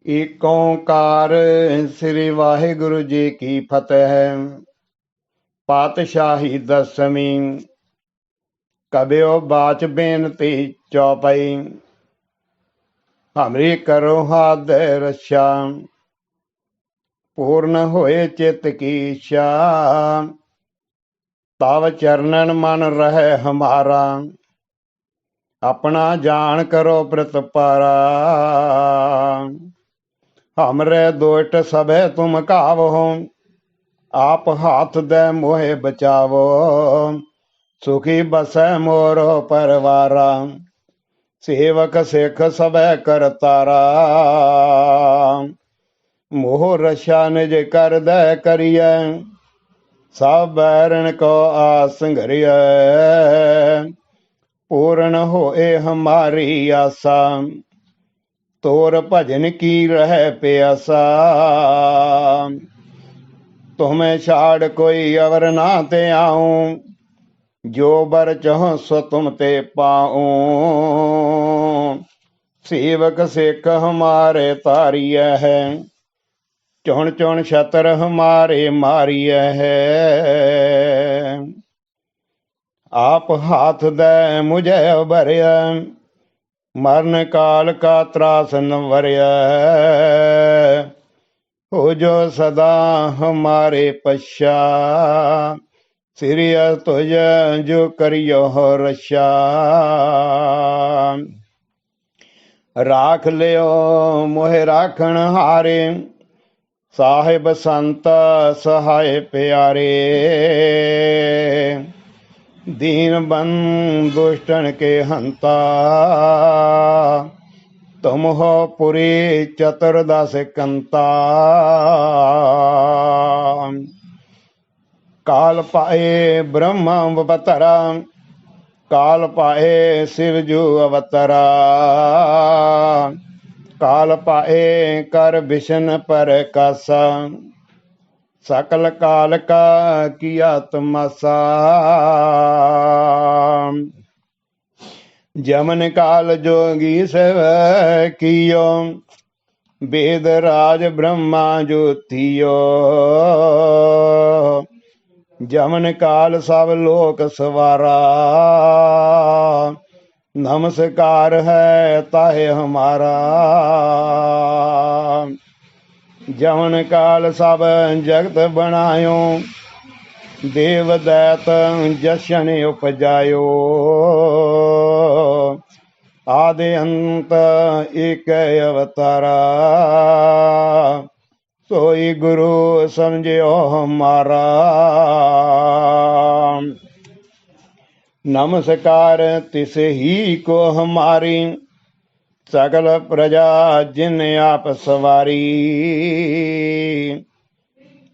ਏਕ ਓਂਕਾਰ ਸ੍ਰੀ ਵਾਹਿਗੁਰੂ ਜੀ ਕੀ ਫਤਿਹ। ਪਾਤਸ਼ਾਹੀ ਦਸਵੀਂ। ਕਬਿਓ ਬਾਚ ਬੇਨਤੀ ਚੌਪਈ। ਹਮਰੀ ਕਰੋ ਹਾਥ ਰਛਾ, ਪੂਰਨ ਹੋਏ ਚਿਤ ਕੀ ਇੱਛਾ। ਤਵ ਚਰਨਨ ਮਨ ਰਹਿ ਹਮਾਰਾ, ਆਪਣਾ ਜਾਣ ਕਰੋ ਪ੍ਰਤਪਾਰਾ। हमरे दोष्ट सभे तुम कावो, आप हाथ दे मोहे बचावो। सुखी बसै मोरो परवारा, सेवक सिख सभे करतारा। मोह रक्षा निज कर दे करिए, सब बैरन को आस घरिए। पूर्ण होए हमारी आशा, तोर भजन की रह प्यासा। तुम्हें छाड़ कोई अवर ना ते आऊं, जो बर चहो सो तुम ते पाऊं। सेवक सिख हमारे तारिय है, चुन चुन छतर हमारे मारिय है। आप हाथ दे मुझे भरिया, मरण काल का त्रास न वरिया। हो जो सदा हमारे पश्चा, श्री तुझ जो करियो रक्षा। राख लियो मोहे राखण हारे, साहिब संत सहाय प्यारे। दीन बंधु दुष्टन के हंता, तुम हो पुरी चतुर्दश कंता। काल पाए ब्रह्म अवतरा, काल पाए शिव जू अवतरा। काल पाए कर विष्णु पर कासा, सकल काल का किया तमाशा। जमन काल जोगी सेव कियो, वेद राज ब्रह्मा ज्योतियो। जमन काल सब लोक सवारा, नमस्कार है ताहे हमारा। जमन काल सब जगत बनायो, देव दैत जशन उपजायो। आदि अंत एक अवतारा, सोई गुरु समझो हमारा। नमस्कार तिस ही को हमारी, सकल प्रजा जिन आप सवारी।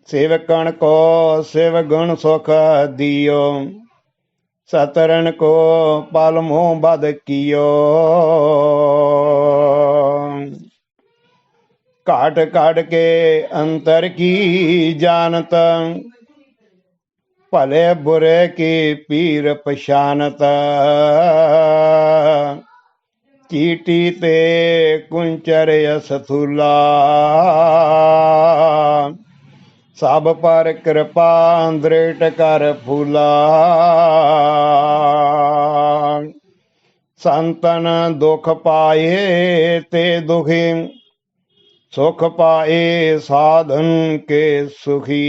सेवकन को शिव गुण सुख दियो, सतरन को पालमो बद कियो। काट काट के अंतर की जानत, भले बुरे की पीर पशानत। चीटी ते कुंचर सथुला, सब पर कृपा दृढ़ कर फूला। संतन दुख पाए ते दुखी, सुख पाए साधन के सुखी।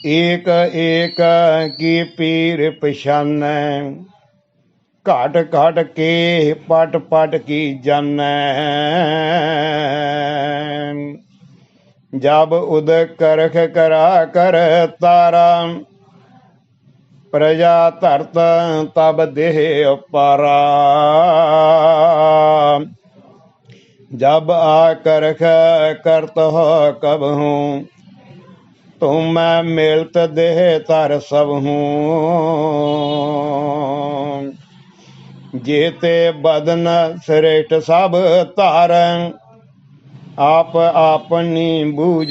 एक एक की पीर पशान, घाट घाट के पट पट की जन। जब उद करख करा कर तारा, प्रजा धरत तब देह पारा। जब आ करख करत हो कब हूँ, तुम मैं मिलत देह तर सब हूँ। जेते बदन श्रेष्ठ सब तारन, आप अपनी बूझ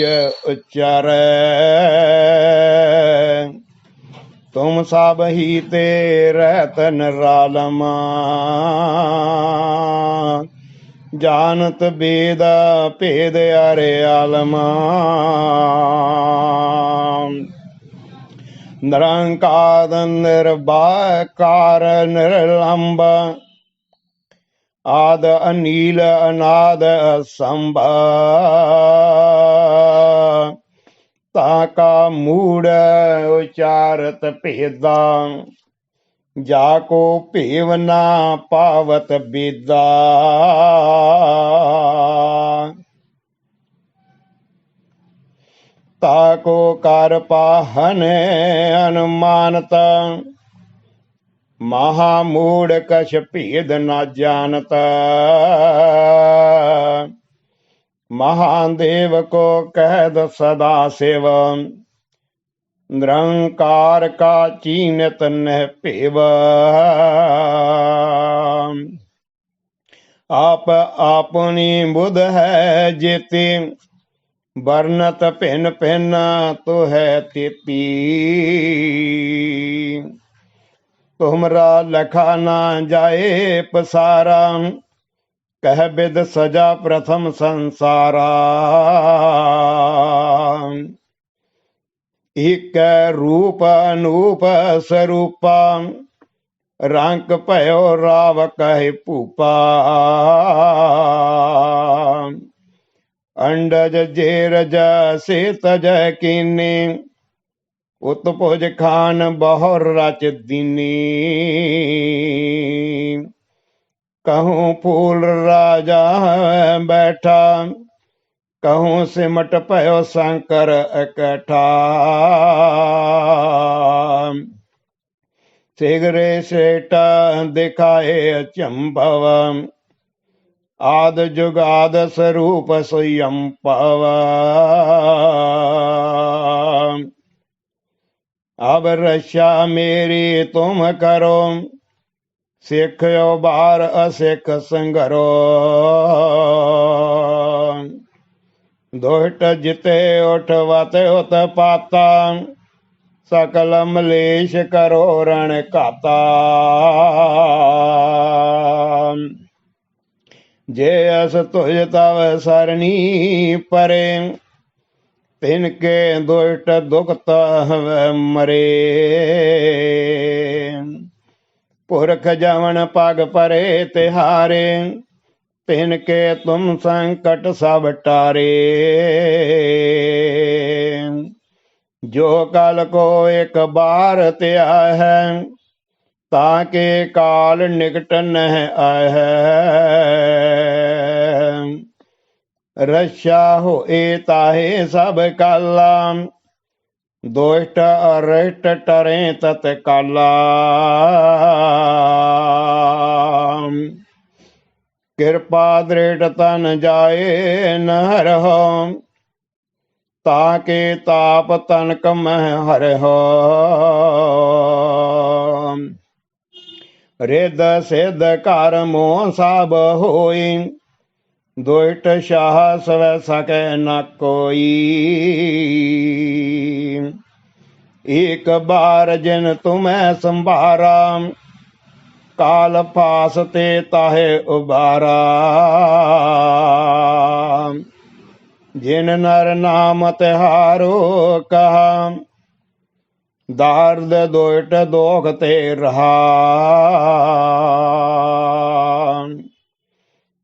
उच्चार। तुम सब ही ते रहत निरालमा, जानत वेद भेद अरे आलमा निरंकार निर्वाकार निर्लंब आद अनील अनाद असंभ ताका मूड उचारत भेदा जाको भेव ना पावत बेदा ताको कर पाहन अनुमानत महामूढ़ कछ भेद न जानत महादेव को कहद सदा शिव निरंकार का चीनत न पेव आप अपनी बुध है जेती वर्णत भिन्न भिन्न तो है तेती तुमरा लखा ना जाए पसारा कह बिद सजा प्रथम संसारा एक रूप अनूप स्वरूपा रंक भयो राव कहे पूपा अंडज जेरज से तज कीनी उत्पुज खान बहुर रच दीनी कहूँ फूल राजा बैठा कहूँ सिमट पयो शंकर इकट्ठा शीघ्रे सेठ दिखाए अचंभव आद जुगाद स्वरूप स्वयं पव अब रक्षा मेरी तुम करो सिखो बार असिख संगरो दुष्ट जिते उठवत उत पाता सकल मलेश करो रण काता जे अस तुझ तव सरणी परे तिनके दुष्ट दुखत मरे पुरख जवन पग परे तिहारे तिनके तुम संकट सब टारे जो कल को एक बार त्या है ताके काल निकट न आए रक्षा हो ताहे सब काला दुष्ट अरिष्ट टरे तत्काला कृपा दृढ़ तन जाए न हरहो ताके ताप तनक मह हरहो रिद सिद्ध कर्मो सब होई दुष्ट साहस सके न कोई एक बार जिन तुम्हें संभारा काल पास ते ताहे उबारा जिन नर नाम तिहारो कहा दार्द दुष्ट दोख ते रहा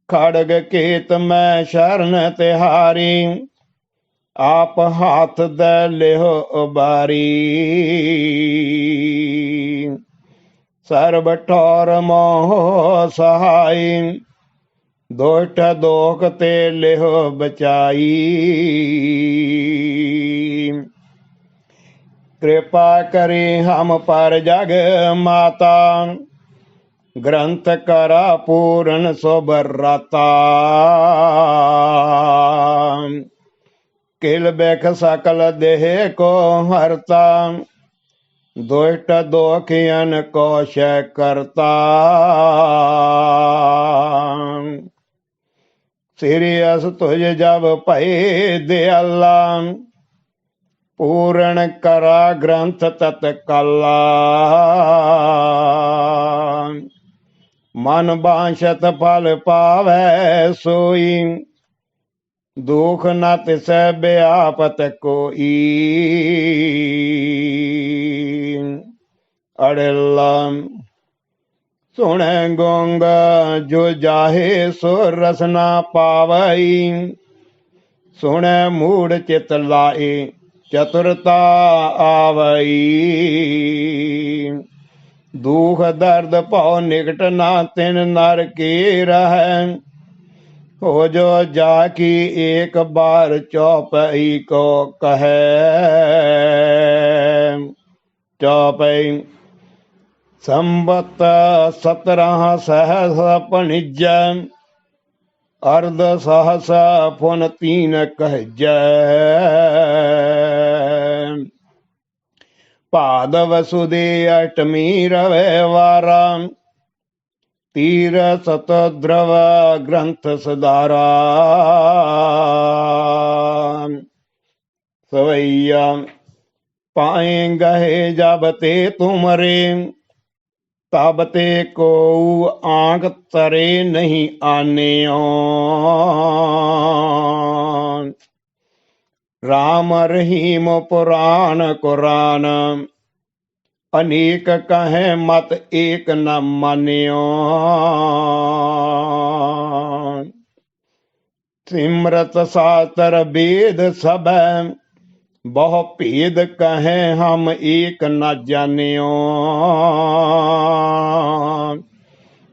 खड़ग केत में शरण तिहारी आप हाथ द लेहो उबारी सर्व ठौर मोह सहाय दुष्ट दोख ते लेहो बचाई कृपा करी हम पर जग माता ग्रंथ करा पूर्ण सोबराता किल बेख सकल देह को हरता दुष्ट दोखियन को शय करता सीरियस तुझ जब पै दयाला पूर्ण करा ग्रंथ तत्काला मन बांछत फल पावै सोई, दुख न तिसै व्यापत कोई। अड़िल्ला सुने गोंग जो जाहे सो रसना पावई, सुने मूढ़ चित लाए चतुरता आवई। दुख दर्द पौ निकट ना तिन नर की रह, हो जो जाकी एक बार चौपई को कहे। चौपई संबत 17 सहस पणिज, अर्ध सहस पुन 3 कहज। पाद वसुदे अष्टमी रवे वारा, तीर सत द्रव ग्रंथ सदारा। सवैया पाए गहे जब ते तुमरे, तब ते को आंख तरे नहीं आन्यो। राम रहीम पुराण कुरान, अनेक कहे मत एक न मान्यो। सिमरत शास्त्र वेद सब, बहु भेद कहे हम एक न जान्यो।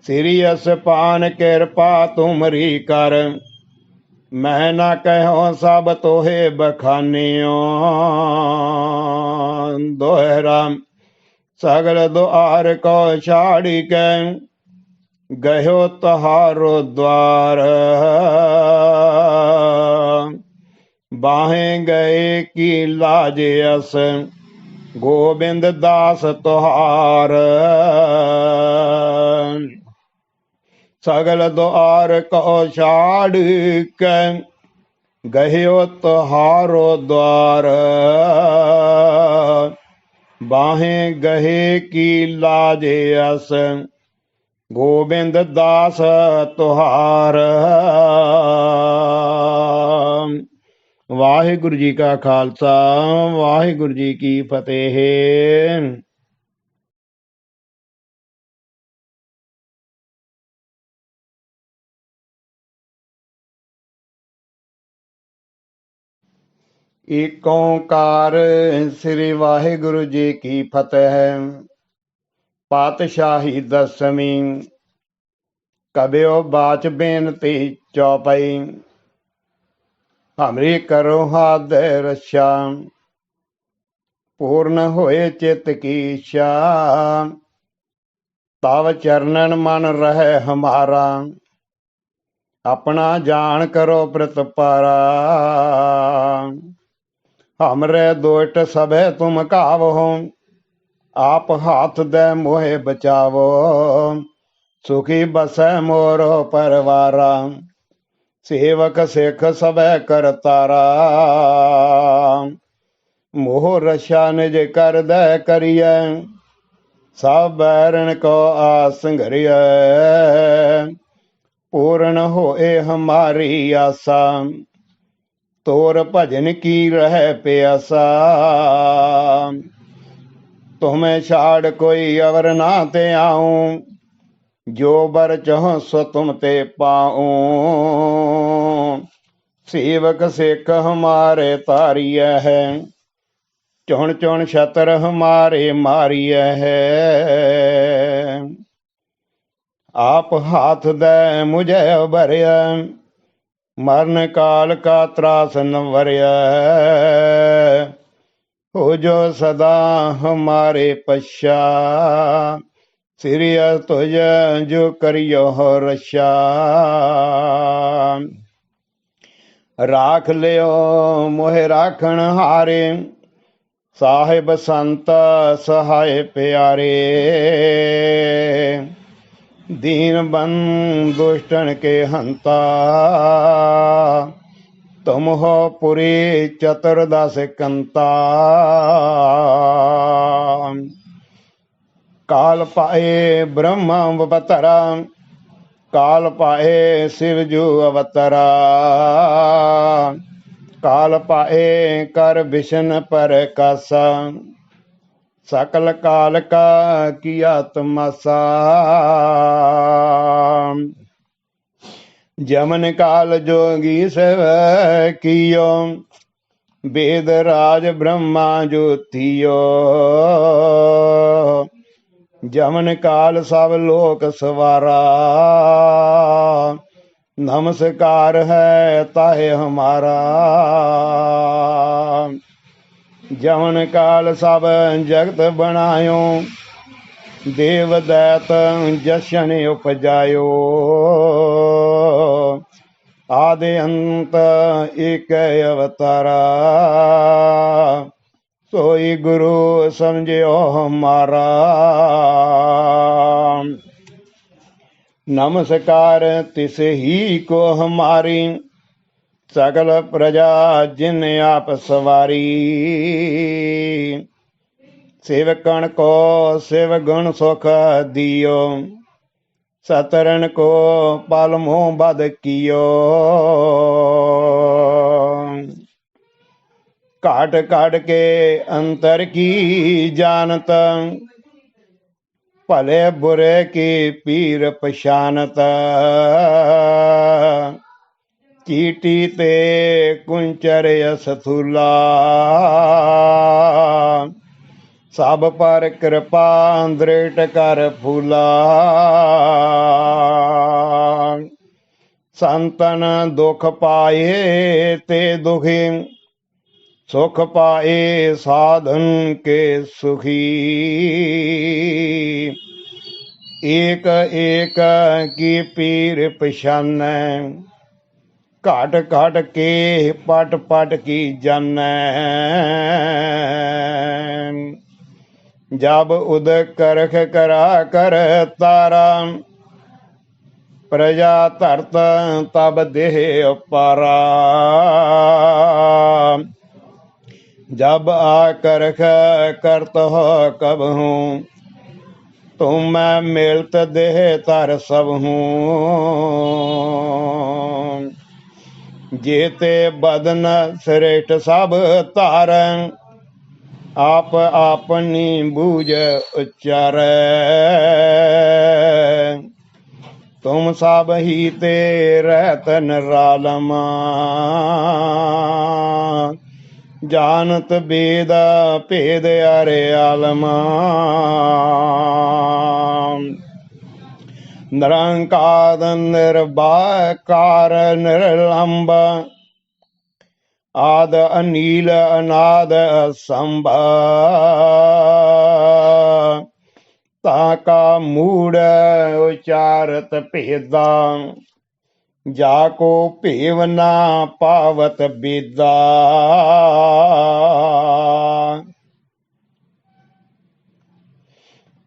सिरियस पान कृपा तुमरी कर, मैं न कहो सब तोहे बखान्यो। दोहरा सगल द्वार को छाड़ी के, गयो तहारो द्वार। बाहे गए की लाज अस, गोविंद दास तुहार। सगल द्वार को छाड़ के, गयो तुहारो द्वार। बाहे गहे की लाज अस, गोविंद दास तुहार। वाहिगुरु जी का खालसा, वाहिगुरु जी की फतेह। एक ओंकार श्री वाहिगुरु जी की फतेह। पातशाही दसवीं। कबियो बाच बेनती चौपाई, हमरी करो हाथ रक्षा, पूर्ण होए चित की इच्छा। तव चरणन मन रहे हमारा, अपना जान करो प्रतपारा। हमरे दोष्ट सभे तुम कावो, आप हाथ दे मोहे बचावो। सुखी बसै मोरो परवारा, सेवक सिख सभे करतारा। मोह रक्षा निज कर दे करिए, सब बैरन को आस घरिए। पूर्ण होए हमारी आशा, तोर भजन की रह प्यासा। तुम्हें छाड़ कोई अवर ना ते आऊं, जो बर चहो सो तुम ते पाऊं। सेवक सिख हमारे तारिय है, चुन चुन छतर हमारे मारिय है। आप हाथ दे मुझे भरिय, मरण काल का त्रास न वरिय। हो जो सदा हमारे पश्चात, श्री तुझ जो करियो रक्षा। राख लियो मोहे राखण हारे, साहिब संत सहाय प्यारे। दीन बंधु दुष्टन के हंता, तुम हो पुरी चतुर्दश कंता। काल पाए ब्रह्म अवतरा, काल पाए शिव जू अवतरा, काल पाए कर विष्ण पर कासा, सकल काल का किया तमाशा। जमन काल जोगी सेव कियो, वेद राज ब्रह्मा ज्योतियो, जमन काल सब लोक सवारा, नमस्कार है ताहे हमारा। जमन काल सब जगत बनायो, देव दैत जशन उपजायो, आदि अंत एक अवतारा, सोई गुरु समझो हमारा। नमस्कार तिस ही को हमारी, सकल प्रजा जिन आप सवारी, सेवकण को शिव गुण सुख दियो, सतरन को पालमो बद कियो। काट काट के अंतर की जानत, भले बुरे की पीर पछानत, चीटी ते कुंचर सथूला, सब पर कृपा दृढ़ कर फूला। संतन दुख पाए ते दुखी, सुख पाए साधन के सुखी, एक एक की पीर पछान, घाट घाट के पट पट की जन। जब उद करख करा कर तारा, प्रजा धरत तब देह पारा। जब आकरख करत हो कब हूँ, तुम मैं मिलत देह तर सब हूँ। जेते बदन श्रेष्ठ सब तारं, आप अपनी बूझ उच्चार। तुम सब ही ते रहत निरालमा, जानत वेद भेद अरे आलमा। निरंकार निर्बाकार निर्लंब, आद अनील अनाद असंभ। ताका मूड उचारत भेदा, जाको भेव ना पावत बेदा।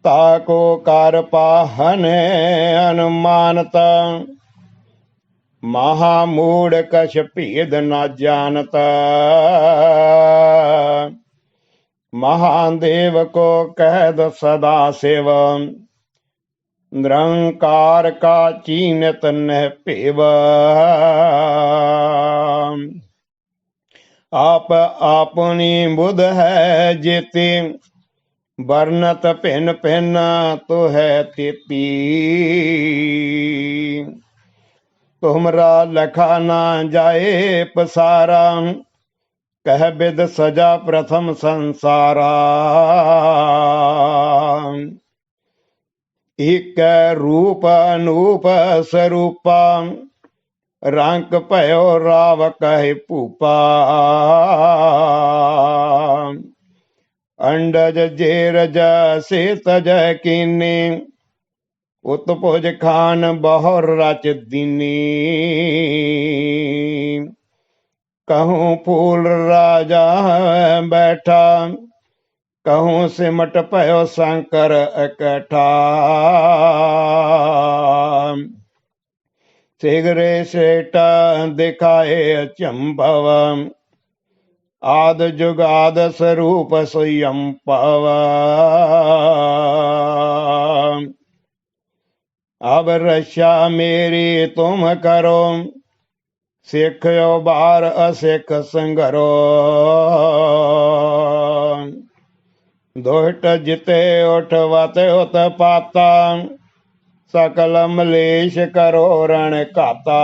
ताको कर पाहन अनुमानत, महामूढ़ कछ भेद न जानत। महादेव को कहद सदा शिव, निरंकार का चीनत न पेव। आप अपनी बुध है जेती, वर्णत भिन्न भिन्न तो है तेती। तुमरा लखा ना जाए पसारा, कह विद सजा प्रथम संसारा। एक रूप अनूप स्वरूपा, रंक भयो राव कहे पूपा। अंडज जेरज से तज कीनी, उत्पुज खान बहुर रच दीनी। कहूँ फूल राजा बैठा, कहूँ सिमट पयो शंकर इकट्ठा। शीघ्र सेठ दिखाए चंभव, आद जुगाद स्वरूप स्वयं पव। अब रक्षा मेरी तुम करो, सिखयो बार असिख संगरो। दुष्ट जिते उठवत उत पाता, सकल मलेश करो रण काता।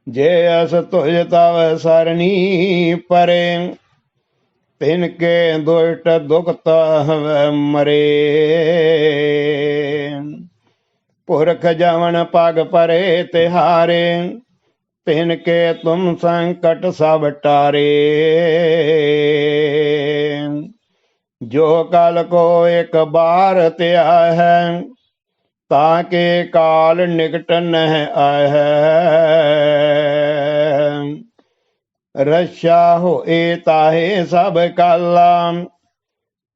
जे अस तुझ तव सरनी परे, तिनके दुष्ट दुखत हवै मरे। पुरख जवन पग परे तिहारे, तिनके तुम संकट सब टारे। जो कल को एक बार त्या है, ताके काल निकट नह आए। रक्षा हो ताहे सब काला,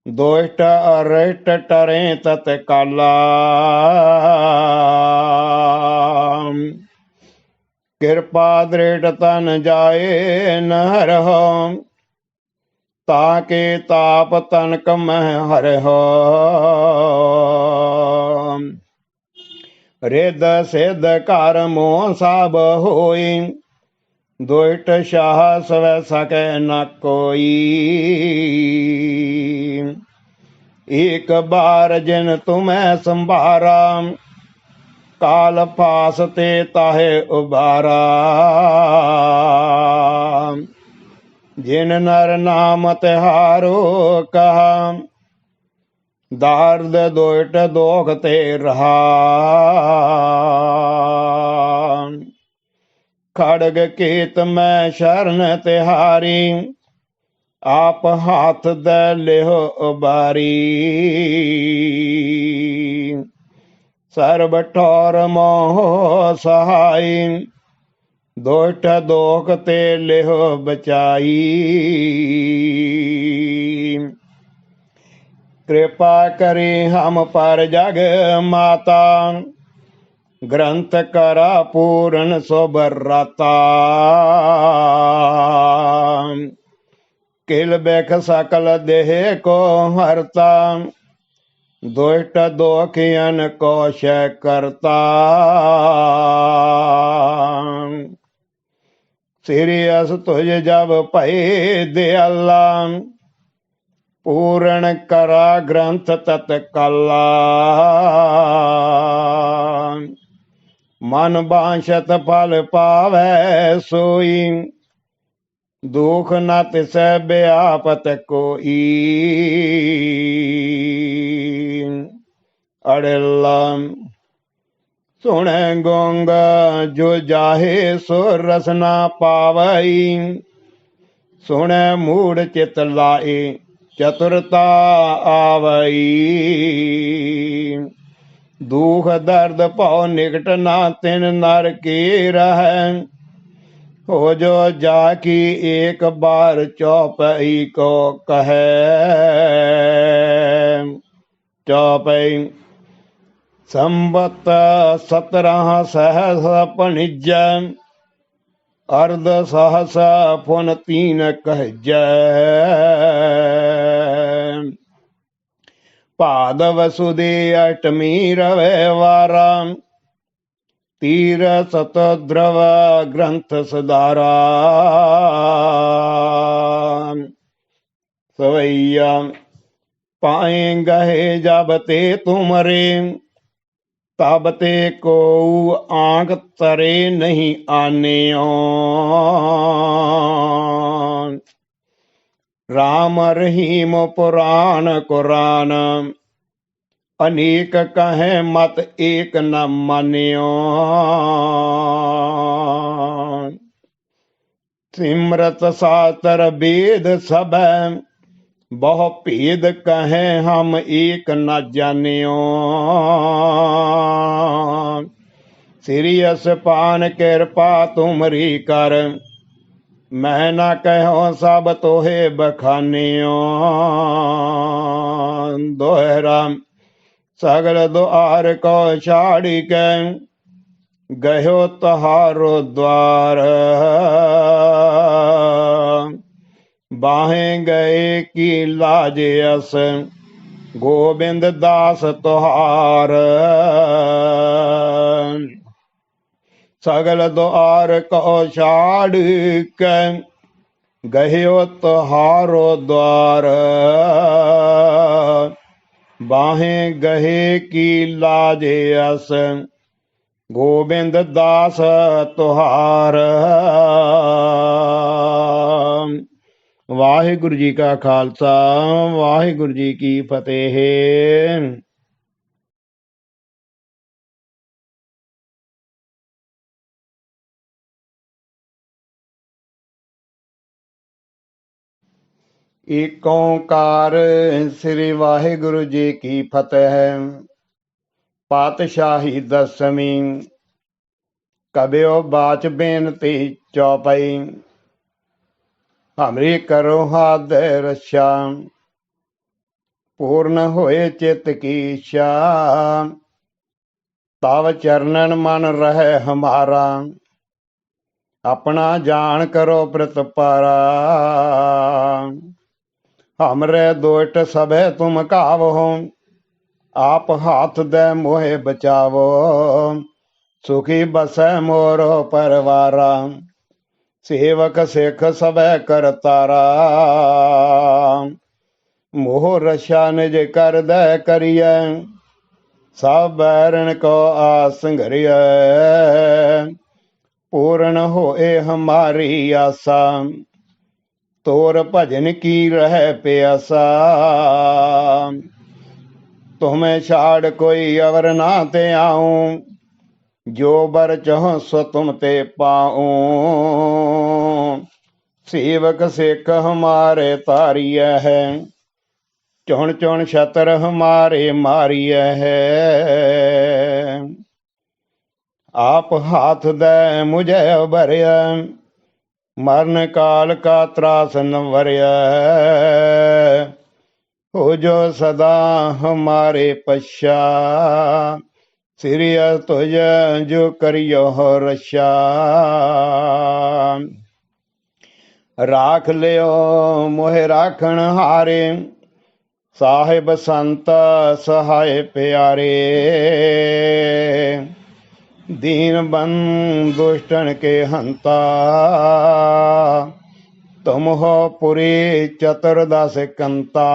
दुष्ट अरिष्ट टरे तत्काला। कृपा दृढ़ तन जाए न हरहो, ताके ताप तनक मह हरहो। रिद सिद्ध कर्मो सब होई, दुष्ट साहस वै सकै न कोई। एक बार जिन तुम्हें संभारा, काल फास ते ताहे उबारा। जिन नर नाम तिहारो कहा, दार्द दुष्ट दोख ते रहा। खड़ग केत में शरण तिहारी, आप हाथ दे लेहो उबारी। सर्व ठौर मोह सहाय, दुष्ट दोख ते लेहो बचाई। कृपा करे हम पर जग माता, ग्रंथ करा पूर्ण सोबराता। किल बेख सकल देह को हरता, दुष्ट दोखियन को शय करता। सीरियस तुझ जब पै दयाला, पूर्ण करा ग्रंथ तत्काला। मन बांछत फल पावै सोई, दुख न तिस व्यापत कोई। अड़ला सुन गोंग जो जाहे सो रसना पावई, सुन मूढ़ चित लाए चतुरता आवई। दुख दर्द पाओ निकट ना तिन नर की रह, हो जो जाकी एक बार चौपई को कहे। चौपई संबत 17 सहस पनिज, अर्ध सहस पुन 3 कहज। पादव सुदे अष्टमी रविवारा, तीर सत द्रव ग्रंथ सदारा। सवैया पाए गहे जबते तुमरे, तब ते को आंख तरे नहीं आने। राम रहीम पुराण कुरान, अनेक कहे मत एक न मान्यो। सिमरत शास्त्र वेद सब, बहु भेद कहे हम एक न जान्यो। सिरियस पान कृपा तुमरी कर, मैं न कहो सब तोहे बखान्यो। दोहरा सगल द्वार को छाड़ी के, गयो तहारो द्वार। बाहें गए की लाज अस, गोबिंद दास तुहार सगल द्वार को छाड़ के गहियो तुहारो द्वार बाहें गहे की लाजे अस गोबिंद दास तुहार। वाहिगुरु जी का खालसा वाहिगुरु जी की फतेह। एक ओंकार श्री वाहिगुरु जी की फतेह। पातशाही दसवीं कबियो बाच बेनती चौपाई हमरी करो हाथ रक्षा पूर्ण होए चित की इच्छा तव चरणन मन रहे हमारा अपना जान करो प्रतिपारा हमरे दोट सबे तुम कावो आप हाथ दे मोहे बचावो सुखी बसै मोरो परवारा सेवक सिख सबे कर तारा मोह रक्षा निज कर दे करिय सब बैरन को आसंघरिय पूर्ण होए हमारी आशा तोर भजन की रह प्यासा तुम्हें छाड़ कोई अवर ना ते आऊं जो बर चहो सो तुम ते पाऊं सेवक सिख हमारे तारिय है चुन चुन छतर हमारे मारिय है आप हाथ दे मुझे भरिय मरण काल का त्रास न वरिय हो जो सदा हमारे पश्चा श्री तुझ जो करियो रक्षा राख लियो मोहे राखण हारे साहिब संत सहाय प्यारे दीन बंद दुष्टन के हंता तुम हो पुरी चतुर्दश कंता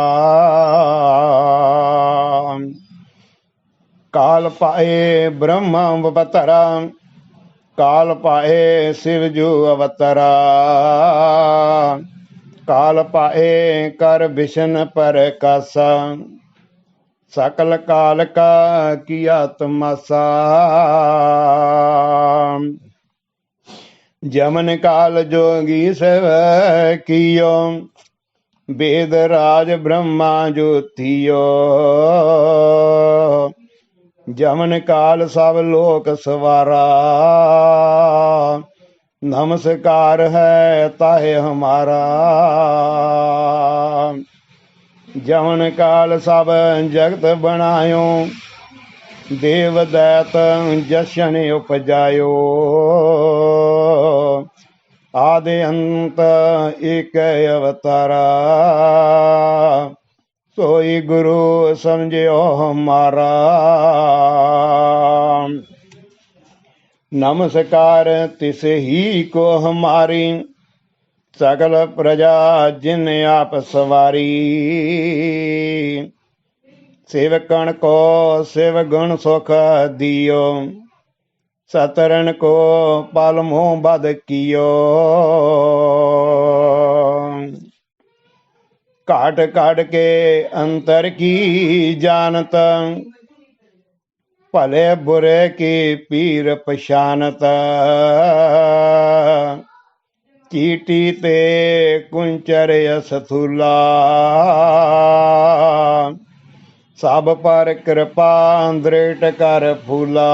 काल पाए ब्रह्म अवतरा काल पाए शिवजू अवतरा काल पाए कर विष्ण पर कसा सकल काल का किया तमाशा जमन काल जोगी सेव कियो वेद राज ब्रह्मा ज्योतियो जमन काल सब लोक सवारा नमस्कार है ताहे हमारा जमन काल सब जगत बनायो देव दैत जशन उपजायो आदि अंत एक अवतारा सोई गुरु समझो हमारा नमस्कार तिस ही को हमारी सकल प्रजा जिन आप सवारी सेवकण को शिव गुण सुख दियो सतरन को पालमो बद कियो काट काट के अंतर की जानत भले बुरे की पीर पशानत चीटी ते कुंचर सथुला सब पर कृपा दृढ़ कर फूला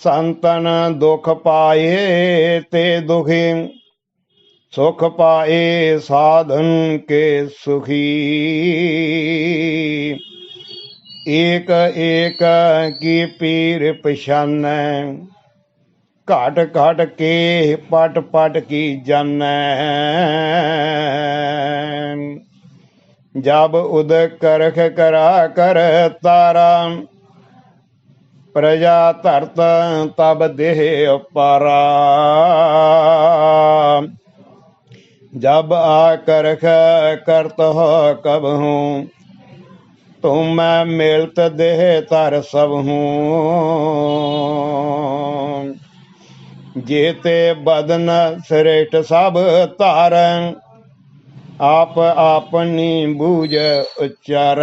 संतन दुख पाए ते दुखी सुख पाए साधन के सुखी एक एक की पीर पशान काट काट के पट पट की जन जब उद करख करा कर तारा, प्रजा धरत तब देह पारा। जब आकरख करत हो कब हूँ, तुम मैं मिलत देह तर सब हूँ। जेते बदन श्रेष्ठ सब तारं, आप आपनी बूझ उच्चार।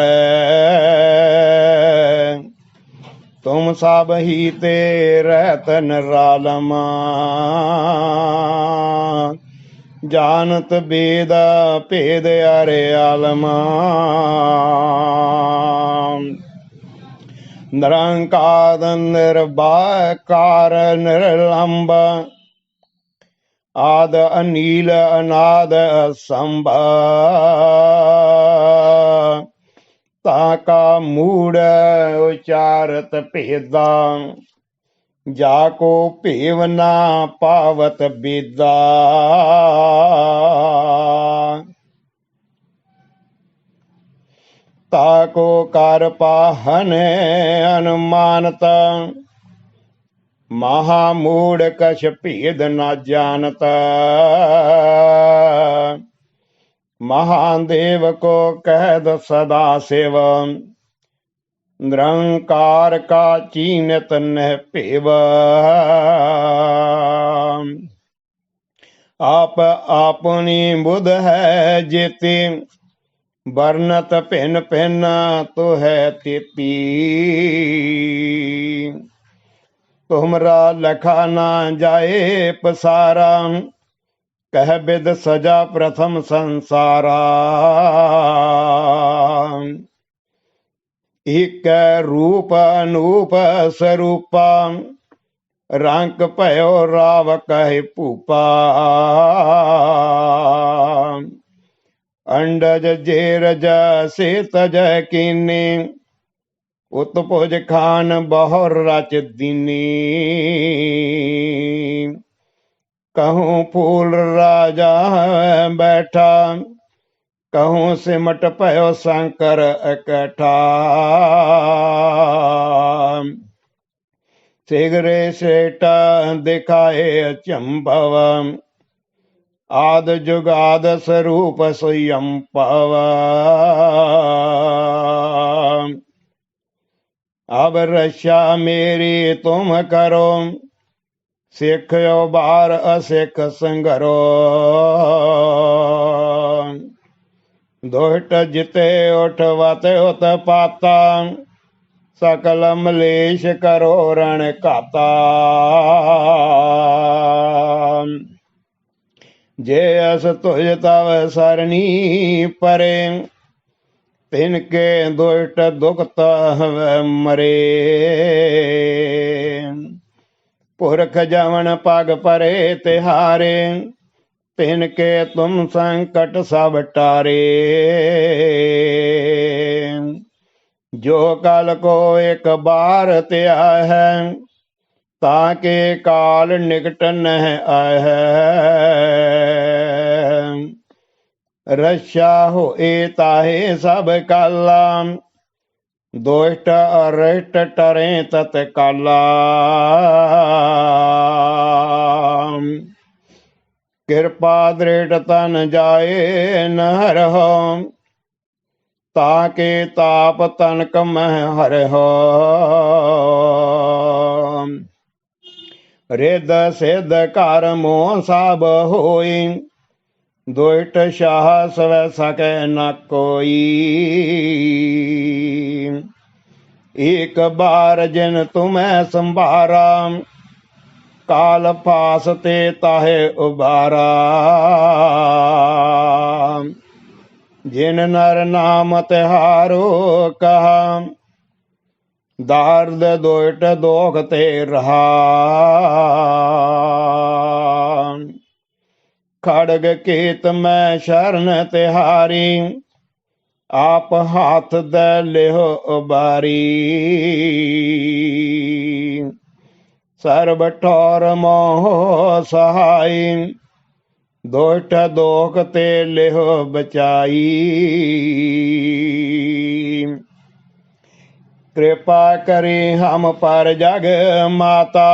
तुम सब ही ते रहत निरालमा, जानत वेद भेद अरे आलमा। निरंकार निर्वाकार निर्लंब, आद अनील अनाद असंभ। ताका मूड उचारत भेदा, जाको भेव ना पावत बेदा। ताको कर पाहन अनुमानत, महामूढ़ कछ भेद न जानत। महादेव को कहद सदा शिव, निरंकार का चीनत न पेव। आप अपनी बुध है जेती, वर्णत भिन्न भिन्न तो है तेती। तुमरा लखा ना जाए पसारा, कह विद सजा प्रथम संसारा। एक रूप अनूप स्वरूपा, रंक भयो राव कहे भूपा। अंडज जेरज से तज कीनी, उत्पुज खान बहुर रच दीनी। कहूँ फूल राजा बैठा, कहूँ सिमट पयो शंकर इकट्ठा। शीघ्रे सेठ दिखाए अचंभव, आद जुगाद स्वरूप स्वयं पव। अब रक्षा मेरी तुम करो, सिखो बार असिख संगरो। दुष्ट जिते उठवत उत पाता, सकल मलेश करो रण काता। जे अस तुझ तव सरणी परे, तिनके दुष्ट दुखत मरे। पुरख जवन पग परे तिहारे, तिनके तुम संकट सब टारे। जो कल को एक बार त्या है, ताके काल निकट न आह। रक्षा हो ताहे सब काला, दुष्ट अरिष्ट टरे तत्काला। कृपा दृढ़ तन जाए नहर हो, ताके ताप तनक मह हर हो। रिद सिद्ध कर मोह सब होई, दुष्ट साहस वै सके न कोई। एक बार जिन तुम्हें संभारा, काल फास ते ताहे उबारा। जिन नर नाम तिहारो कहा, दार्द दुष्ट दोख ते रहा। खड़ग केत में शरण तिहारी, आप हाथ दे लेहो उबारी। सर्व ठौर मोह सहाय, दोष्ट दोख ते लिह बचाई। कृपा करी हम पर जग माता,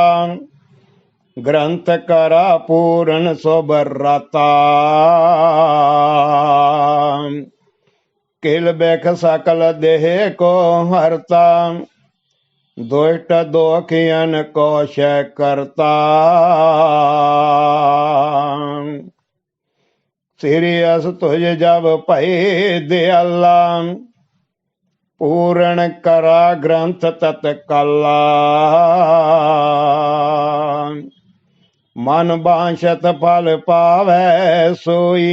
ग्रंथ करा पूर्ण सोबराता। किल बेख सकल देह को हरता, दुष्ट दोखियन को शय करता। सीरियस तुझ जब पै दयाला, पूर्ण करा ग्रंथ तत्काला। मन बांछत फल पावै सोई,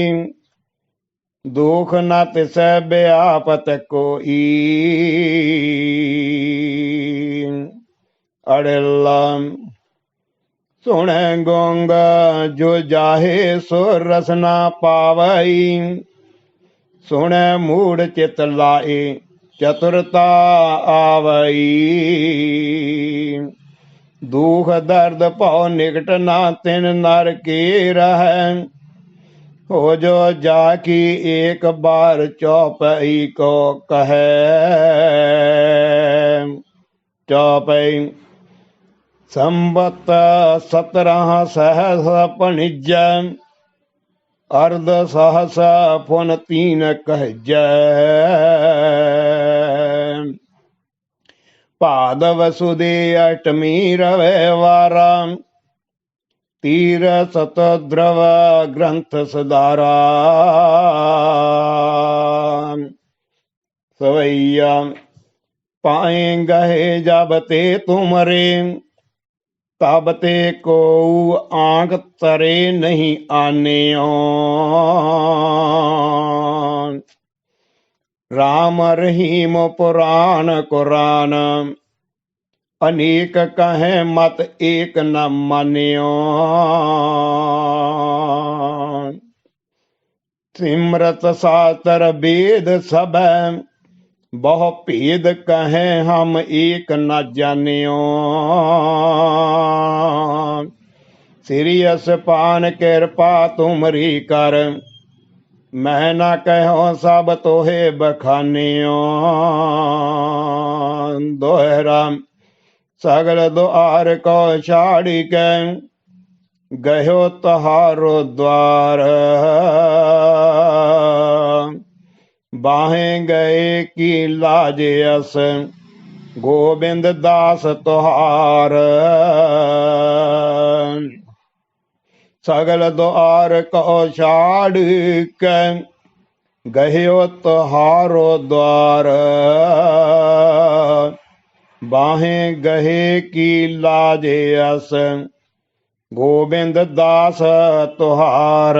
दुख न तिस व्यापत कोई। अड़िल्ला सुन गोंग जो जाहे सो रसना पावई। सुन मूढ़ चित लाए चतुरता आवई। दुख दर्द पौ निकट ना तिन नर की रह, हो जो जाकी एक बार चौपई को कहे। चौपई संबत 17 सहस पणिज, अर्ध सहस पुन 3 कहज। पाद वसुदे अष्टमी रविवारा, तीर सत द्रव ग्रंथ सदारा। सवैया पाए गहे जब ते तुमरे, तब ते को आंख तरे नहीं आने। राम रहीम पुराण कुरान, अनेक कहे मत एक न मान्यो। सिमरत शास्त्र वेद सब, बहु भेद कहे हम एक न जान्यो। सिरियस पान कृपा तुमरी कर, मैं न कहो सब तोहे बखान्यो। दोहरा सगल द्वार को छाड़ी के, गयो तहारो द्वार। बाहें गए की लाज यस, गोविंद दास तुहार। सगल द्वार को छाड़ के, गयो तुहारो द्वार। बाहें गहे की लाज यस, गोविंद दास तुहार।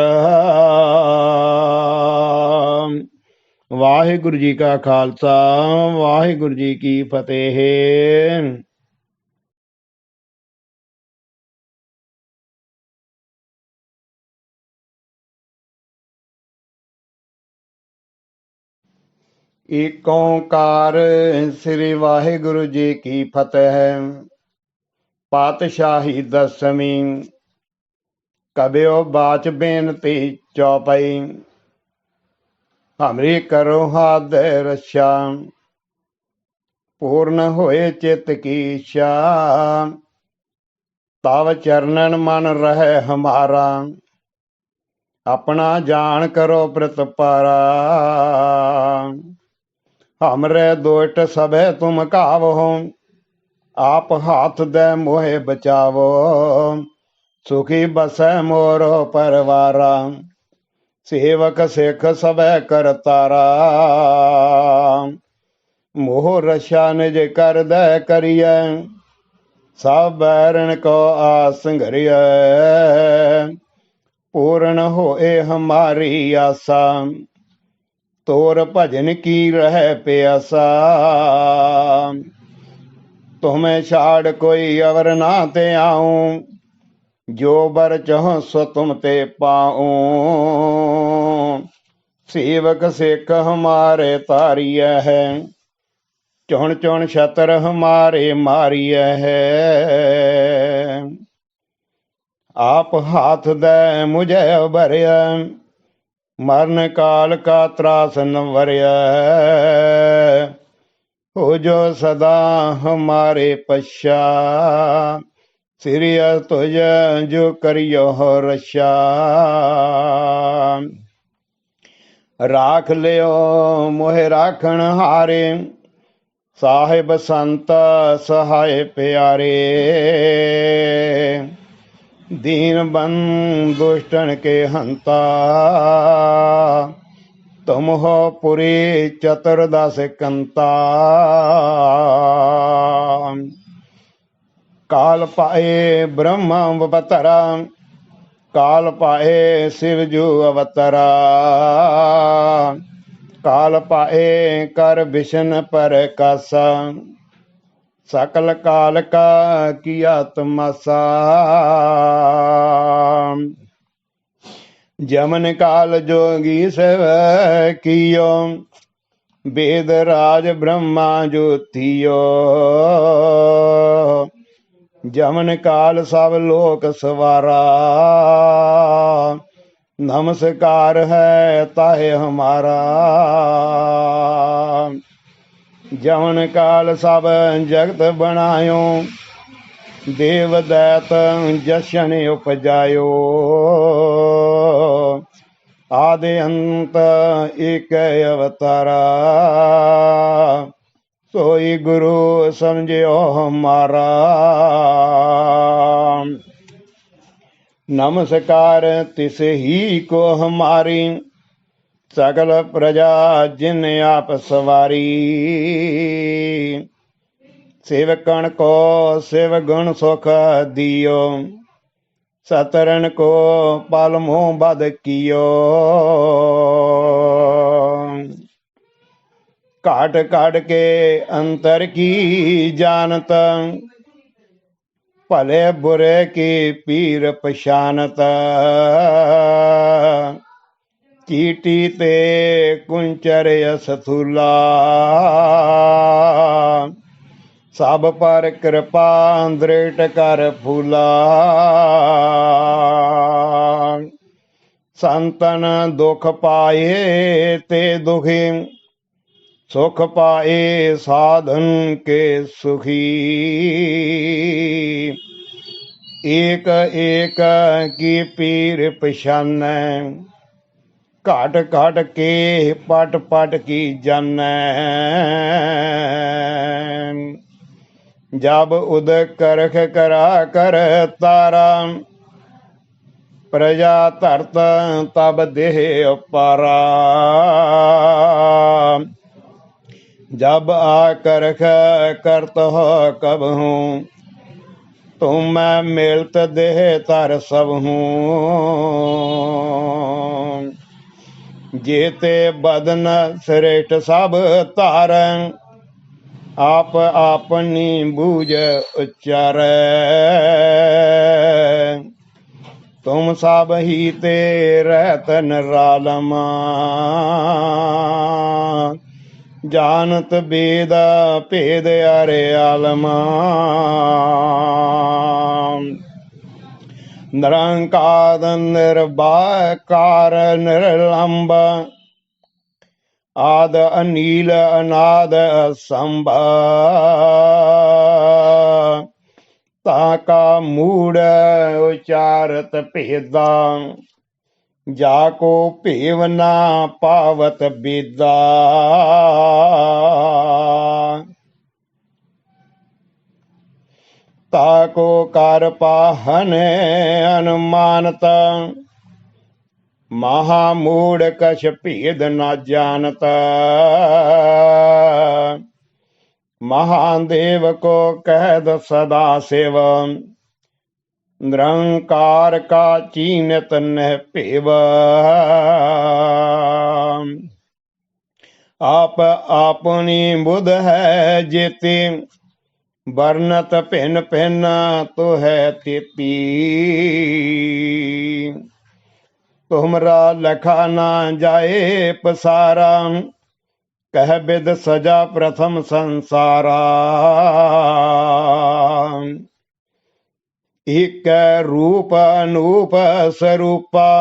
वाहिगुरु जी का खालसा, वाहिगुरु जी की फतेह। एक ओंकार श्री वाहिगुरु जी की फतेह। पातशाही दसवीं कबियो बाच बेनती चौपाई। हमरी करो हाथ रक्षा, पूर्ण होए चित की इच्छा। तव चरणन मन रहे हमारा, अपना जान करो प्रतिपारा। हमरे दोष्ट सबे तुम कावो, आप हाथ दे मोहे बचावो। सुखी बसै मोरो परवारा, सेवक सिख सबे करतारा। मोह रक्षा निज कर दे करिए, सब बैरण को आस घरिय। पूर्ण होए हमारी आशा, तोर भजन की रह प्यासा। तुम्हें छाड़ कोई अवर ना ते आऊं, जो बर चहो सो तुम ते पाऊं। सेवक सिख हमारे तारिय है, चुन चुन छतर हमारे मारिय है। आप हाथ दे मुझे भरिया, मरण काल का त्रास न वरिया। हो जो सदा हमारे पश्चात, श्री तुझ जो करियो रक्षा। राख लियो मोहे राखण हारे, साहिब संत सहाय प्यारे। दीन बंधु दुष्टन के हंता, तुम हो पुरी चतुर्दश कंता। काल पाए ब्रह्म अवतरा, काल पाए शिव जू अवतरा। काल पाए कर विष्णु पर कासा, सकल काल का किया तमाशा। जमन काल जोगी सेव कियो, वेद राज ब्रह्मा ज्योतियो। जमन काल सब लोक सवारा, नमस्कार है ताहे हमारा। जमन काल सब जगत बनायो, देव दैत जशन उपजायो। आदि अंत एक अवतारा, सोई गुरु समझो हमारा। नमस्कार तिस ही को हमारी, सकल प्रजा जिन आप सवारी। सेवकण को शिव गुण सुख दियो, सतरन को पालमो बद कियो। काट काट के अंतर की जानत, भले बुरे की पीर पशानत। चीटी ते कुंचर सथुला, सब पर कृपा दृढ़ कर फूला। संतन दुख पाए ते दुखी, सुख पाए साधन के सुखी। एक एक की पीर पशान, काट काट के पट पट की जन। जब उद करख करा कर तारा, प्रजा धरत तब देह पारा। जब आ करख करत हो कब हूँ, तुम मैं मिलत देह तर सब हूँ। जेते बदन श्रेष्ठ सब तारं, आप अपनी बूझ उच्चार। तुम सब ही ते रहत निरालमा, जानत वेद भेद अरे आलमा। निरंकार निर्वाकार निर्लंब, आद अनील अनाद असंभ। ताका मूड उचारत भेदा, जाको भेव ना पावत बेदा। ताको कर पाहन अनुमानत, महामूढ़ कछ भेद न जानत। महादेव को कहद सदा शिव, निरंकार का चीनत न पेव। आप अपनी बुध है जेती, वर्णत भिन्न भिन्न तो है तेती। तुमरा लखा ना जाए पसारा, कह बिद सजा प्रथम संसारा। एक रूप अनूप स्वरूपा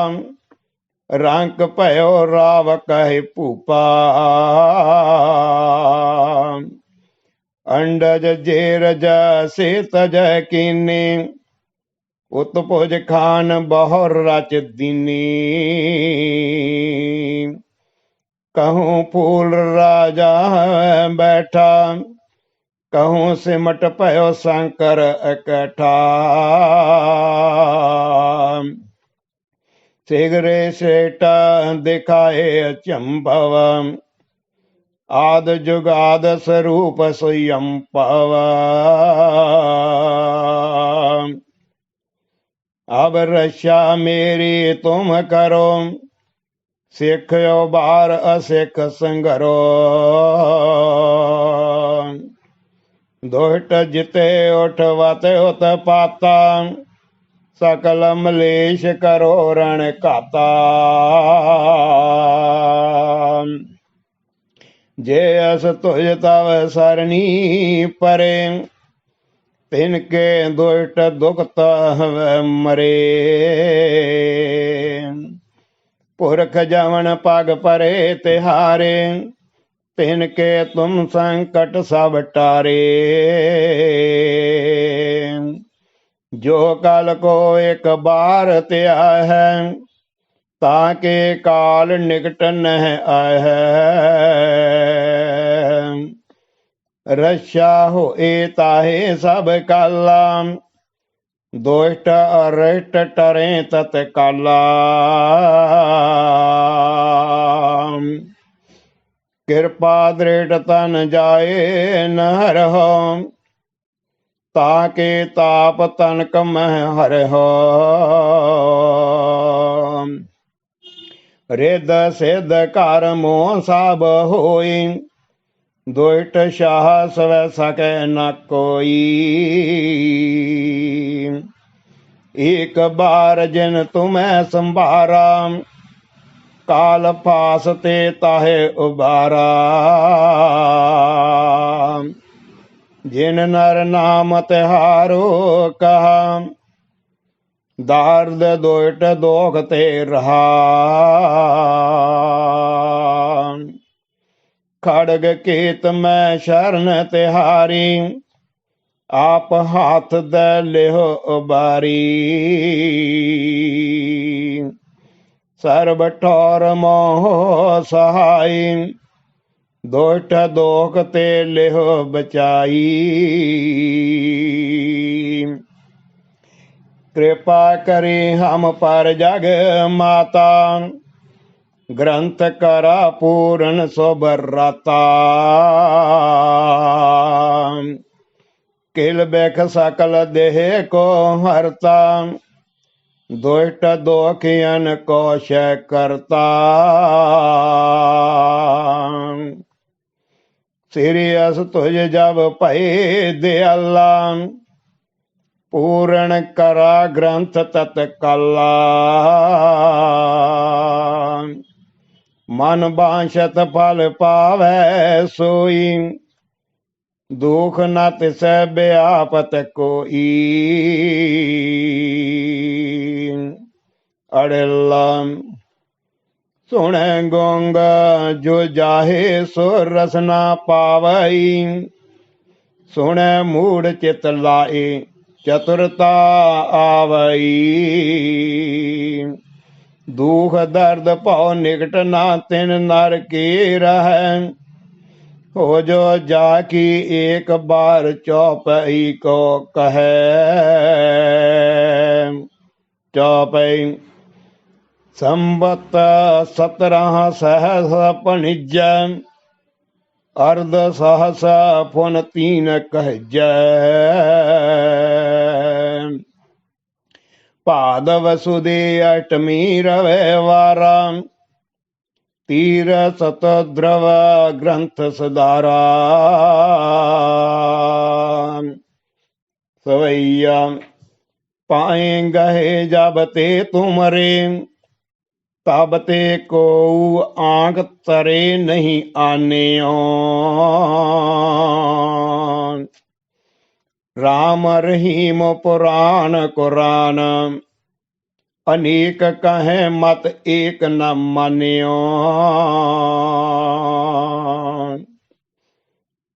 रंक भयो राव कहे भूपा अंडज जेरज से तज कीनी उत्पुज खान बहुर रच दीनी कहूँ फूल राजा बैठा कहूँ सिमट पयो शंकर इकट्ठा शीघ्रे श्रेष्ठ दिखाए अचंभव आद जुगाद स्वरूप स्वयं पव अब रक्षा मेरी तुम करो सिखो बार असिख संगरो दुष्ट जिते उठवत उत पाता सकल मलेश करो रण काता जे अस तुझ तव सरणी परे तिनके दुष्ट दुखत मरे पुरख जवन पग परे तिहारे तिनके तुम संकट सब टारे जो कल को एक बार त्या है ताके काल निकट न आए रक्षा हो ताहे सब काला दुष्ट अरिष्ट टरे तत्काला कृपा दृढ़ तन जाए न हरहो ताके ताप तनक मह हरहो रिद सिद्ध कर्मो सब होई दुष्ट साहस वै सके न कोई एक बार जिन तुम्हें संभारा काल फास ते ताहे उबारा जिन नर नाम तिहारो कहा दार्द दुष्ट दोख ते रहा खड़ग केत में शरण तिहारी आप हाथ द लेहो उबारी सर्व ठौर मोह सहाय दुष्ट दोख ते लेहो बचाई कृपा करी हम पर जग माता ग्रंथ करा पूर्ण सोबराता किल बेख सकल देह को हरता दुष्ट दोखियन को शय करता सीरियस तुझ जब पै दयाला पूर्ण करा ग्रंथ तत्काला मन बांछत फल पावै सोई दुख न तिस व्यापत कोई अड़ला सुन गोंग जो जाहे सो रसना पावई सुन मूड चित लाए चतुरता आवई दुख दर्द पाओ निकट ना तिन नर की रह हो जो जाकी एक बार चौपई को कहे चौपई संबत 17 सहस पणिज अर्ध सहस पुन 3 कहज पाद वसुदे अष्टमी रविवारा तीर सत द्रव ग्रंथ सदारा सवैया पाए गहे जब ते तुमरे तब ते को आंख तरे नहीं आने राम रहीम पुराण कुरान, अनेक कहे मत एक न मान्यो।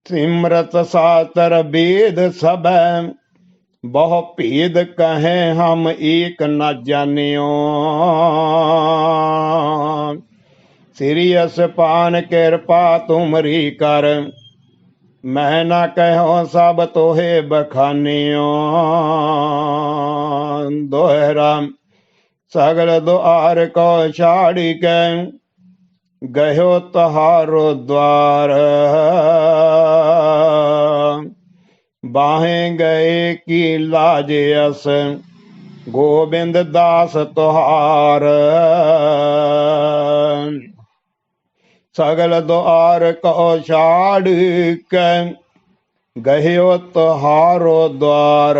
सिमरत शास्त्र वेद सब, बहु भेद कहे हम एक न जानियो। श्री असपान कृपा तुमरी कर, मैं न कहो सब तोहे बखानियो। दोहरा सगल द्वार को छाड़ी के, गयो तहारो द्वार। बाहे गए की लाज अस, गोविंद दास तुहार। सगल द्वार को छाड़ के, गयो तुहारो द्वार।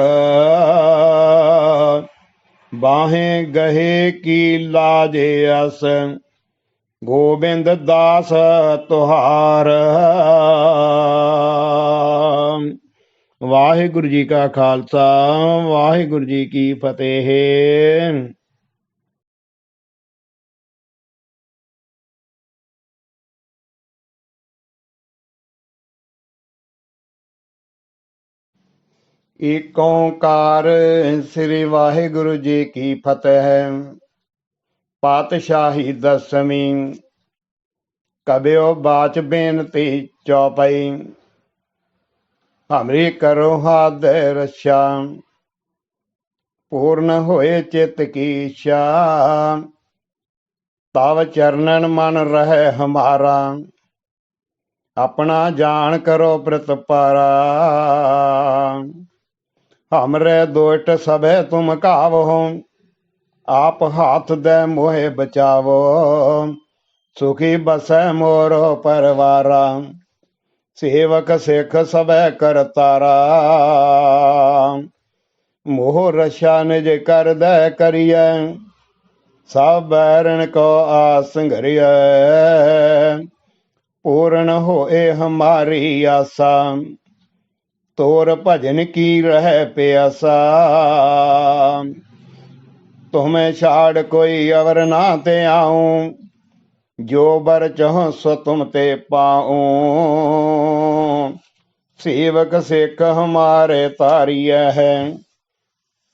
बाहे गहे की लाज अस, गोविंद दास तुहार। वाहिगुरु जी का खालसा, वाहिगुरु जी की फतेह। एक ओंकार श्री वाहिगुरु जी की फतेह। पातशाही दसवीं, कबियो बाच बेनती चौपाई। हमरी करो हाथ रक्षा, पूर्ण होए चित की इच्छा। तव चरणन मन रहे हमारा, अपना जान करो प्रतपारा। हमरे दोट सबे तुम कावो, आप हाथ दे मोहे बचावो। सुखी बसै मोरो परवारा, सेवक सिख सबे करतारा। मोह रक्षा निज कर दे करिए, सब बैरन को आस घरिए। पूर्ण होए हमारी आशा, तोर भजन की रह प्यासा। तुम्हें छाड़ कोई अवर ना ते आऊं, जो बर चहो सो तुम ते पाऊं। सेवक सिख हमारे तारिय है,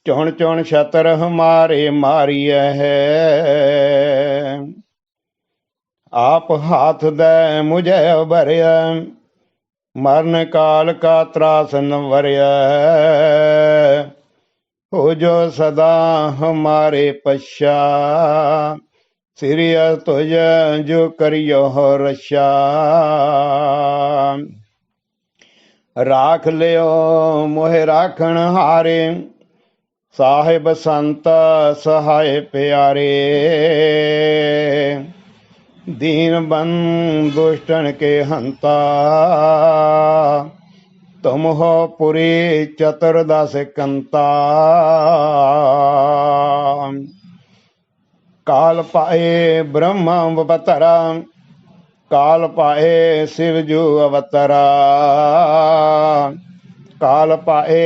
चुन चुन छतर हमारे मारिय है। आप हाथ दे मुझे भरिय, मरण काल का त्रास न वरिय। हो जो सदा हमारे पश्चात, श्री तुझ जो करियो रक्षा। राख लियो मोहे राखण हारे, साहिब संत सहाय प्यारे। दीन बंधु दुष्टन के हंता, तुम हो पुरी चतुर्दश कंता। काल पाए ब्रह्म अवतरा, काल पाए शिव जू अवतरा। काल पाए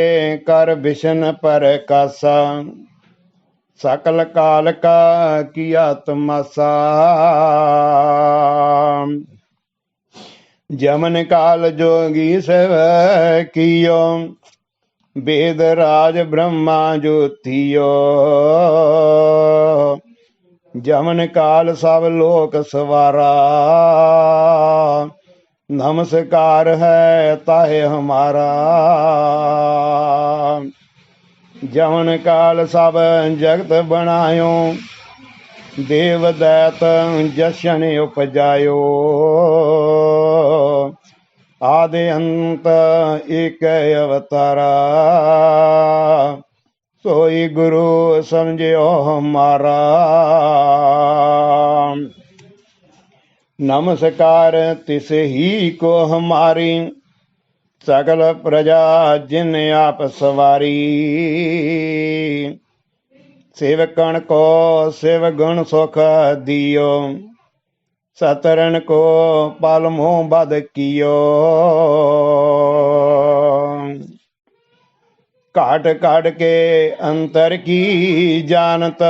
कर विष्णु पर कासा, सकल काल का किया तमाशा। जमन काल जोगी सेव कियो, वेद राज ब्रह्मा ज्योतियो। जमन काल सब लोक सवारा, नमस्कार है ताहे हमारा। जमन काल सब जगत बनायो, देव दैत जशन उपजायो। आदि अंत एक अवतारा, सोई गुरु समझो हमारा। नमस्कार तिस ही को हमारी, सकल प्रजा जिन आप सवारी। सेवकण को शिव गुण सुख दियो, सतरन को पालमो बद कियो। घाट घाट के अंतर की जानत,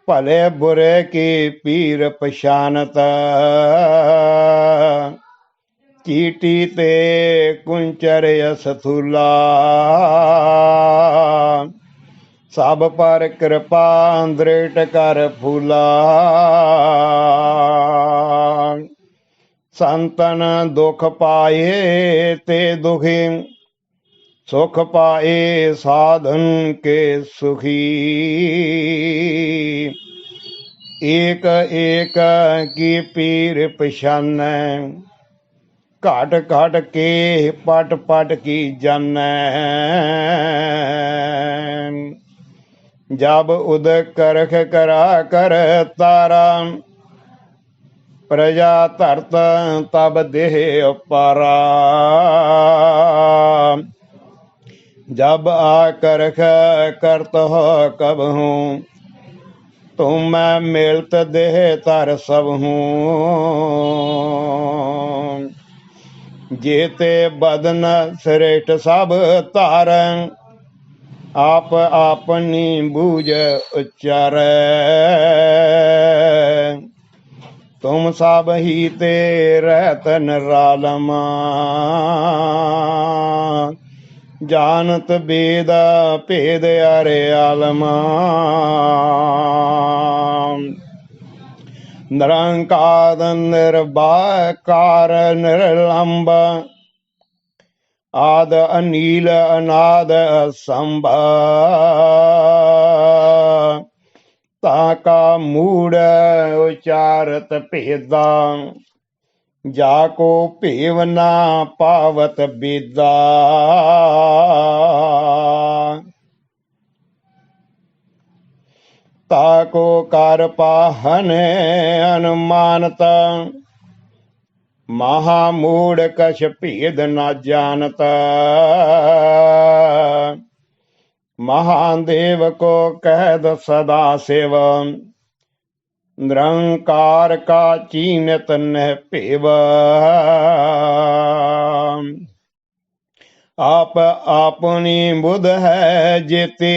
भले बुरे की पीर पछानत। चीटी ते कुंचर सथूला, सब पर कृपा दृढ़ कर फूला। संतन दुख पाए ते दुखी, सुख पाए साधन के सुखी। एक एक की पीर पछान, घाट घाट के पट पट की जन। जब उद करख करा कर तारा, प्रजा धरत तब देह पारा। जब आकरख करत हो कब हूँ, तुम मैं मिलत देह तर सब हूँ। जेते बदन श्रेष्ठ सब तारं, आप अपनी बूझ उच्चार। तुम सब ही ते रहत निरालमा, जानत वेद भेद अरे आलमा। निरंकार निर्बाकार निर्लंब, आद अनील अनाद असंभ। ताका मूड उचारत भेदा, जाको भेव ना पावत बेदा। ताको कर पाहन अनुमानत, महामूढ़ कछ भेद न जानत। महादेव को कहद सदा शिव, निरंकार का चीनत न पेव। आप अपनी बुध है जेती,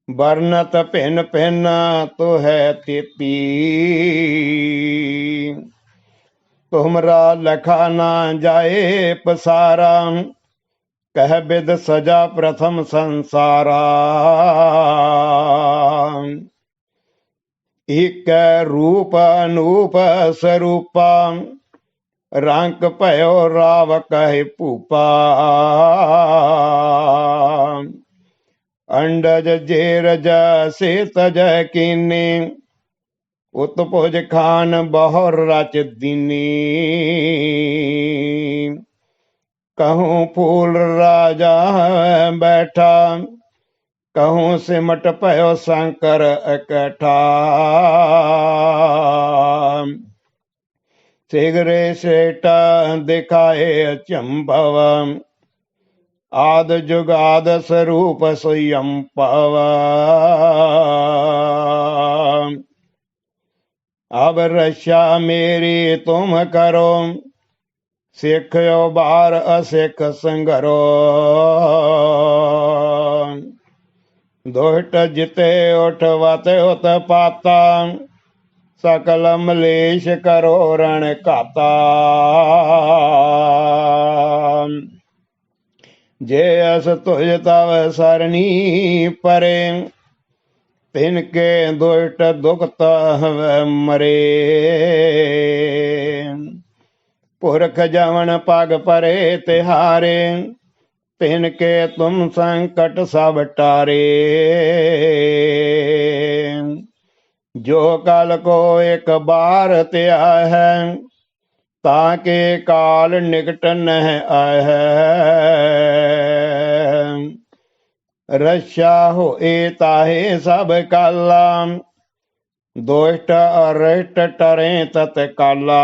वर्णत भिन्न भिन्न तो है तेती। तुमरा लखा ना जाए पसारा, कह विद सजा प्रथम संसारा। एक रूप अनूप स्वरूपा, रंक भयो राव कहे पूपा। अंडज जेरज से तज कीनी, उत्पुज खान बहुर रच दीनी। कहूँ फूल राजा बैठा, कहूँ सिमट पयो शंकर इकट्ठा। शीघ्र सेठ दिखाए चंभव, आद जुगाद स्वरूप स्वयं पव। अब रक्षा मेरी तुम करो, सिखो बार असिख संगरो। दुष्ट जिते उठवत उत पाता, सकल मलेश करो रण काता। जे अस तुझ तव सरणी परे, तिनके दुष्ट दुखत मरे। पुरख जवन पग परे तिहारे, तिनके तुम संकट सब टारे। जो कल को एक बार त्या है, ताके काल निकट नह आह। रक्षा हो ताहे सब काला, दुष्ट अरिष्ट टरे तत्काला।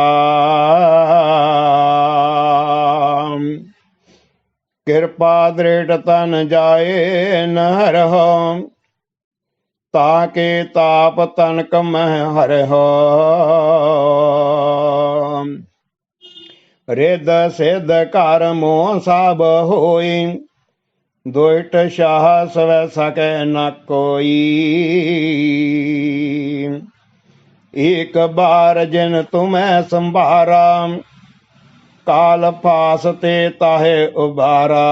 कृपा दृढ़ तन जाए न हरहो, ताके ताप तनक मह हरहो। रिद सिद्ध कर मोह सब होई, दुष्ट शाह सव सके न कोई। एक बार जिन तुम्हें संभारा काल फास ते ताहे उबारा।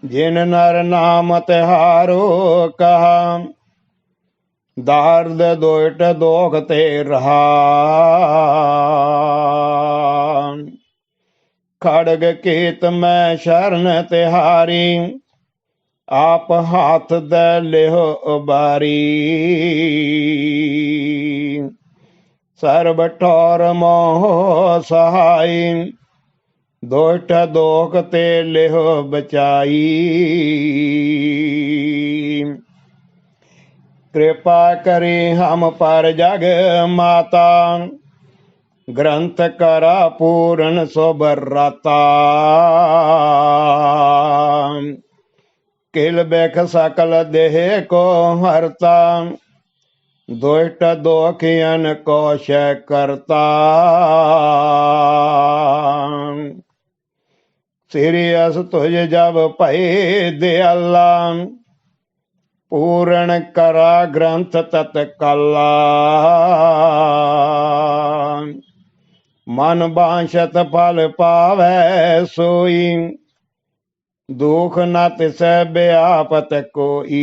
जिन नर नाम तिहारो कहा दार्द दोट दोख ते रहा। खड़ग केत में शरण तिहारी आप हाथ दे लेहो उबारी। सर्ब ठौर मोह सहाय दोट दोख ते लेहो बचाई। कृपा करे हम पर जग माता ग्रंथ करा पूर्ण सोबराता। किल बेख सकल देह को हरता दुष्ट दोखियन को शय करता। सीरियस तुझ जब पै दयाला पूर्ण करा ग्रंथ तत्काला। मन बांछत फल पावै सोई दुख न तिस व्यापत कोई।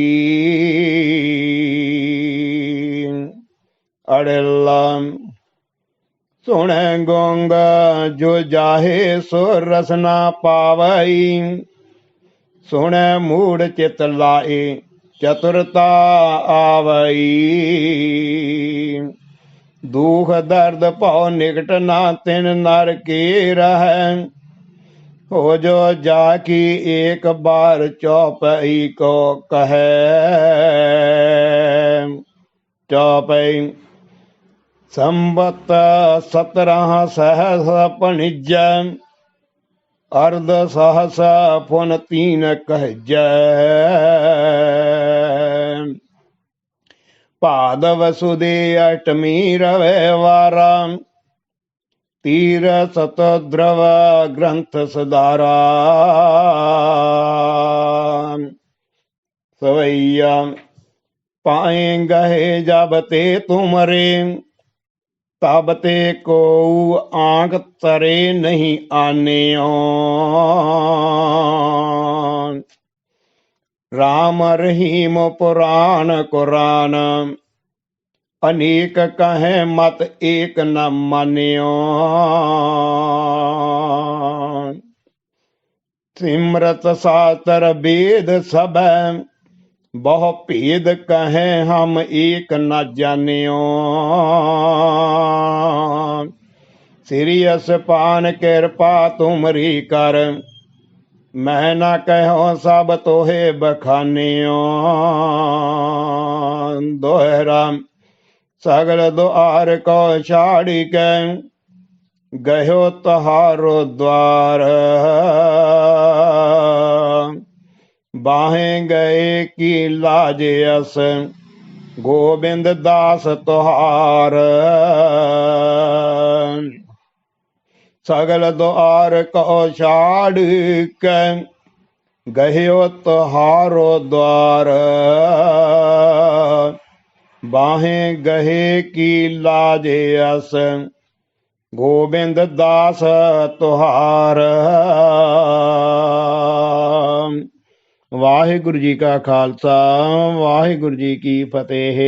अड़िल्ला सुन गोंग जो जाहे सो रसना पावई। सुन मूढ़ चित लाए चतुरता आवई। दुख दर्द पाओ निकट ना तिन नर की रह। हो जो जाकी एक बार चौपई को कहे। चौपई संबत 17 सहस पणिज अर्ध सहस पुन 3 कहज। पादव सुदे अष्टमी रविवारा तीर सत द्रव ग्रंथ सदारा। सवैया पाए गहे जबते तुमरे तब ते को आंख तरे नहीं आने। राम रहीम पुराण कुरान अनेक कहे मत एक न मान्यो। सिमरत शास्त्र वेद सब बहु भेद कहे हम एक न जान्यो। सिरियस पान कृपा तुमरी कर मैं न कहो सब तोहे बखानियो। दोहरा सगल द्वार को छाड़ी के गयो तहारो द्वार। बाहें गए की लाज अस गोविंद दास तुहार। सगल द्वार को छाड़ के गयो तुहारो द्वार। बाहें गहे की लाज अस गोविंद दास तुहार। वाहिगुरु जी का खालसा वाहिगुरु जी की फतेह।